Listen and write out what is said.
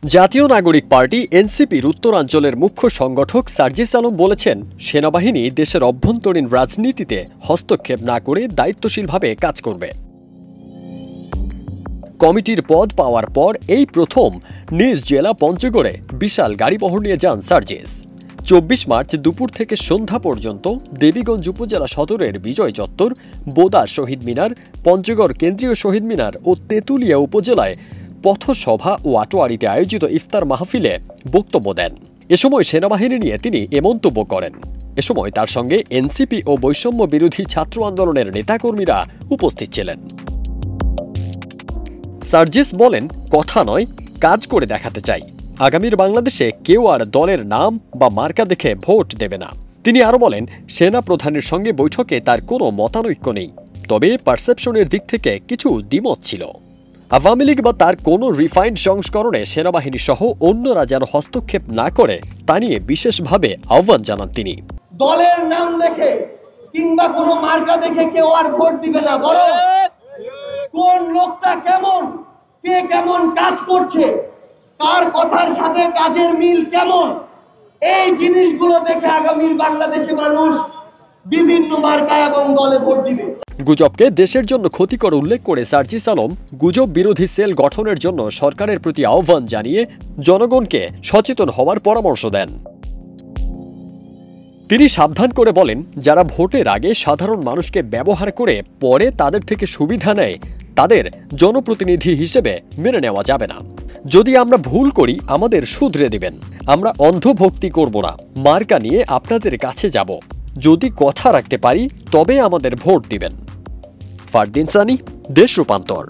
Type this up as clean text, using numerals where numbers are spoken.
জাতীয় নাগরিক পার্টি এনসিপির উত্তরাঞ্চলের মুখ্য সংগঠক সার্জিস আলম বলেছেন, সেনাবাহিনী দেশের অভ্যন্তরীণ রাজনীতিতে হস্তক্ষেপ না করে দায়িত্বশীলভাবে কাজ করবে। কমিটির পদ পাওয়ার পর এই প্রথম নিজ জেলা পঞ্চগড়ে বিশাল গাড়িবহর নিয়ে যান সার্জিস। 24 মার্চ দুপুর থেকে সন্ধ্যা পর্যন্ত দেবীগঞ্জ উপজেলা সদরের বিজয় চত্বর, বোদা শহীদ মিনার, পঞ্চগড় কেন্দ্রীয় শহীদ মিনার ও তেঁতুলিয়া উপজেলায় পথসভা ও আটোয়ারিতে আয়োজিত ইফতার মাহফিলে বক্তব্য দেন। এ সময় সেনাবাহিনী নিয়ে তিনি এ মন্তব্য করেন। এ সময় তার সঙ্গে এনসিপি ও বৈষম্য বিরোধী ছাত্র আন্দোলনের নেতাকর্মীরা উপস্থিত ছিলেন। সার্জিস বলেন, কথা নয়, কাজ করে দেখাতে চাই। আগামীর বাংলাদেশে কেউ আর দলের নাম বা মার্কা দেখে ভোট দেবে না। তিনি আরও বলেন, সেনা প্রধানের সঙ্গে বৈঠকে তার কোনো মতানৈক্য নেই, তবে পারসেপশনের দিক থেকে কিছু দ্বিমত ছিল। আওয়ামী লীগ বা তার কোনো রিফাইন্ড সংস্করণে সেনাবাহিনী সহ অন্যরা যেন হস্তক্ষেপ না করে তা নিয়ে বিশেষভাবে আহ্বান জানান তিনি। দলের নাম দেখে কিংবা কোনো মার্কা দেখে কেউ আর ভোট দিবে না, বরং কোন লোকটা কেমন, কে কেমন কাজ করছে, তার কথার সাথে কাজের মিল কেমন, এই জিনিসগুলো দেখে আগামীর বাংলাদেশে মানুষ বিভিন্ন মার্কা এবং দলে ভোট দিবে। গুজবকে দেশের জন্য ক্ষতিকর উল্লেখ করে সার্জিস আলম গুজব বিরোধী সেল গঠনের জন্য সরকারের প্রতি আহ্বান জানিয়ে জনগণকে সচেতন হওয়ার পরামর্শ দেন। তিনি সাবধান করে বলেন, যারা ভোটের আগে সাধারণ মানুষকে ব্যবহার করে পরে তাদের থেকে সুবিধা নেয়, তাদের জনপ্রতিনিধি হিসেবে মেনে নেওয়া যাবে না। যদি আমরা ভুল করি আমাদের শুধরে দিবেন। আমরা অন্ধভক্তি করব না, মার্কা নিয়ে আপনাদের কাছে যাব। যদি কথা রাখতে পারি তবে আমাদের ভোট দিবেন। ফারদিন সানি, দেশ রূপান্তর।